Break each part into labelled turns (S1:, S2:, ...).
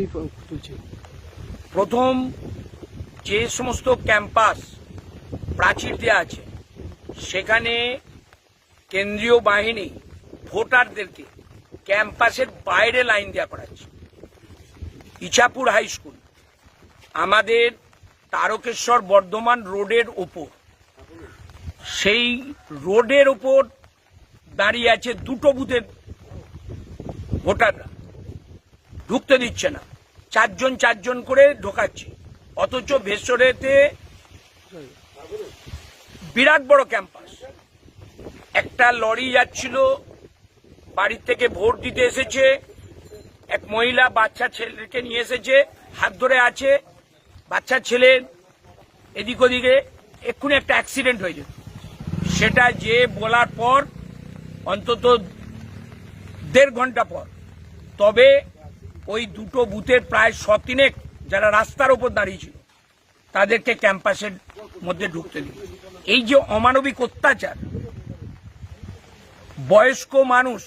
S1: দাবি তুলছে।
S2: প্রথম যে সমস্ত ক্যাম্পাস প্রাচীর দেওয়া আছে সেখানে কেন্দ্রীয় বাহিনী ভোটারদেরকে ক্যাম্পাসের বাইরে লাইন দেওয়া করাচ্ছে। ইছাপুর হাই স্কুল আমাদের তারকেশ্বর বর্ধমান রোডের ওপর, সেই রোডের ওপর দাঁড়িয়ে আছে দুটো বুথের ভোটাররা, ঢুকতে দিচ্ছে না, চারজন করে ঢোকাচ্ছে। অথচ ভেসরেতে বিরাট বড় ক্যাম্পাস, একটা লরি যাচ্ছিল, বাড়ির থেকে ভোট দিতে এসেছে, এক মহিলা বাচ্চা ছেলেকে নিয়ে এসেছে, হাত ধরে আছে, বাচ্চা ছেলে এদিক ওদিকে, এক্ষুনি একটা অ্যাক্সিডেন্ট হয়ে যেত। সেটা যে বলার পর অন্তত 1.5 ঘন্টা পর তবে ওই দুটো বুথের প্রায় 100-3 যারা রাস্তার ওপর দাঁড়িয়েছিল তাদেরকে ক্যাম্পাসের মধ্যে ঢুকতে দিল। এই যে অমানবিক অত্যাচার, বয়স্ক মানুষ,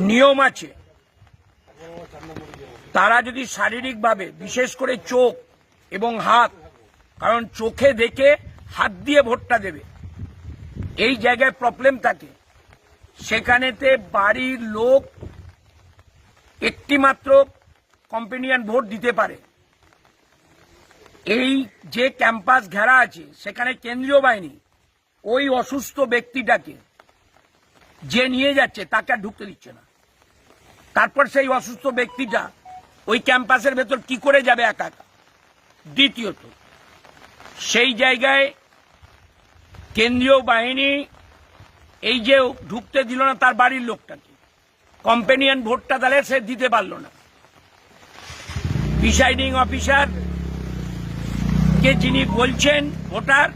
S2: নিয়ম আছে, তারা যদি শারীরিকভাবে, বিশেষ করে চোখ এবং হাত, কারণ চোখে দেখে হাত দিয়ে ভোটটা দেবে, এই জায়গায় প্রবলেম থাকে, সেখানেতে বাড়ির লোক একটি মাত্র কম্পেনিয়ান ভোট দিতে পারে। এই যে ক্যাম্পাস ঘেরা আছে সেখানে কেন্দ্রীয় বাহিনী ওই অসুস্থ ব্যক্তিটাকে যে নিয়ে যাচ্ছে তাকে আর ঢুকতে দিচ্ছে না। তারপর সেই অসুস্থ ব্যক্তিটা ওই ক্যাম্পাসের ভেতর কি করে যাবে একা একা? দ্বিতীয়ত, সেই জায়গায় কেন্দ্রীয় বাহিনী এই যে ঢুকতে দিল না তার বাড়ির লোকটাকে, কম্পেনিয়ান ভোটটা তাহলে সে দিতে পারল না। প্রিসাইডিং অফিসার কে যিনি বলছেন ভোটার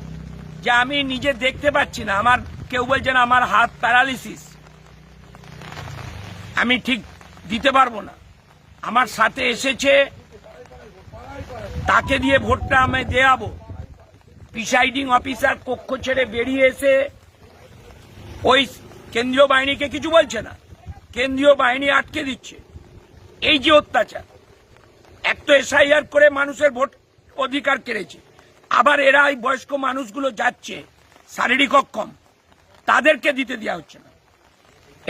S2: যে আমি নিজে দেখতে পাচ্ছি না, আমার কেউ বলছেন আমার হাত প্যারালিসিস, আমি ঠিক দিতে পারবো না, আমার সাথে এসেছে, তাকে দিয়ে ভোটটা আমি দেওয়াবো। প্রিসাইডিং অফিসার কক্ষ ছেড়ে বেরিয়ে এসে ওই কেন্দ্রীয় বাহিনীকে কিছু বলছে না, কেন্দ্রীয় বাহিনী আটকে দিচ্ছে। এই যে অত্যাচার, এক তো এসআইআর করে মানুষের ভোট অধিকার কেড়েছে, আবার এরা এই বয়স্ক মানুষগুলো যাচ্ছে শারীরিক অক্ষম, তাদেরকে দিতে দেওয়া হচ্ছে না।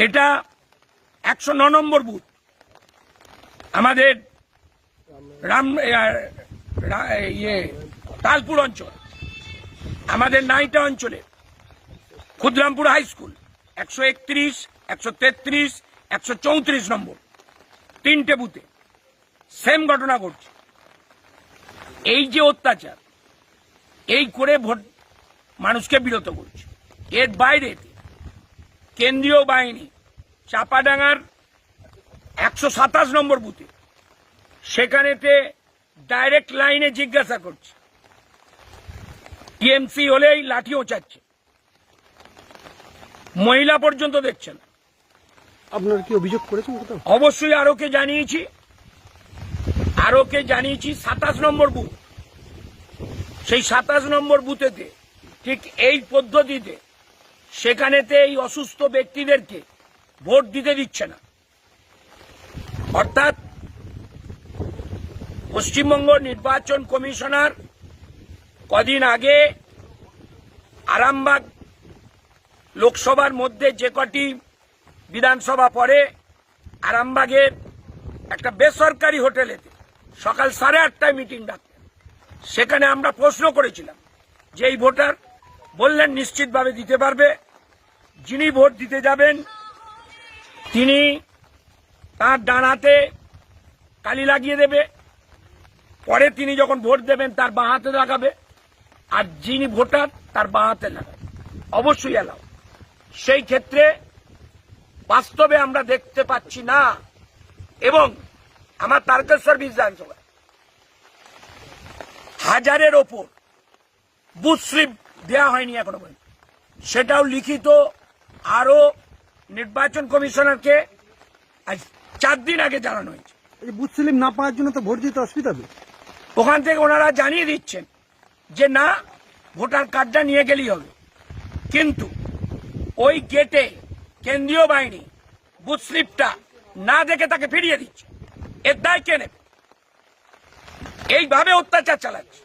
S2: এটা 109 নম্বর বুথ আমাদের তালপুর অঞ্চল, আমাদের নাইটা অঞ্চলে ক্ষুদ্রামপুর হাই স্কুল 131, 133, 134 নম্বর 3টে বুথে সেম ঘটনা ঘটছে। এই যে অত্যাচার, এই করে ভোট মানুষকে বিরত করছে। এর বাইরে কেন্দ্রীয় বাহিনী চাপাডাঙ্গার 127 নম্বর বুথে, সেখানেতে ডাইরেক্ট লাইনে জিজ্ঞাসা করছে, টিএমসি হলেই লাঠিও চাচ্ছে, মহিলা পর্যন্ত দেখছে না।
S1: আপনারা কি অভিযোগ করেছেন?
S2: অবশ্যই আরোকে জানিয়েছি, 27 নম্বর বুথ, সেই 27 নম্বর বুথেতে ঠিক এই পদ্ধতিতে সেখানেতে এই অসুস্থ ব্যক্তিদেরকে ভোট দিতে দিচ্ছে না। অর্থাৎ পশ্চিমবঙ্গ নির্বাচন কমিশনার কদিন আগে আরামবাগ লোকসভার মধ্যে যে কটি বিধানসভা পড়ে, আরামবাগের একটা বেসরকারি হোটেলেতে সকাল 8:30টায় মিটিং ডাকতেন। সেখানে আমরা প্রশ্ন করেছিলাম যে এই ভোটার বললেন নিশ্চিতভাবে দিতে পারবে, যিনি ভোট দিতে যাবেন তিনি তার ডান হাতে কালি লাগিয়ে দেবে, পরে তিনি যখন ভোট দেবেন তার বাঁ হাতে লাগাবে, আর যিনি ভোটার তার বাঁ হাতে লাগাবে, অবশ্যই এলাও। সেই ক্ষেত্রে বাস্তবে আমরা দেখতে পাচ্ছি না। এবং আমার তারকেশ্বর বিধানসভা 1000-এর ওপর বুথ স্লিপ দেওয়া হয়নি এখনো পর্যন্ত, সেটাও লিখিত আরো নির্বাচন কমিশনারকে আজ 4 দিন আগে জানানো হয়েছে।
S1: বুথ স্লিপ না পাওয়ার জন্য তো ভোট দিতে অসুবিধা হবে।
S2: ওখান থেকে ওনারা জানিয়ে দিচ্ছেন যে না, ভোটার কার্ডটা নিয়ে গেলেই হবে, কিন্তু ওই গেটে কেন্দ্রীয় বাহিনী বুথ স্লিপটা না দেখে তাকে ফিরিয়ে দিচ্ছে। এর দায় কে নেবে? এইভাবে অত্যাচার চালাচ্ছে।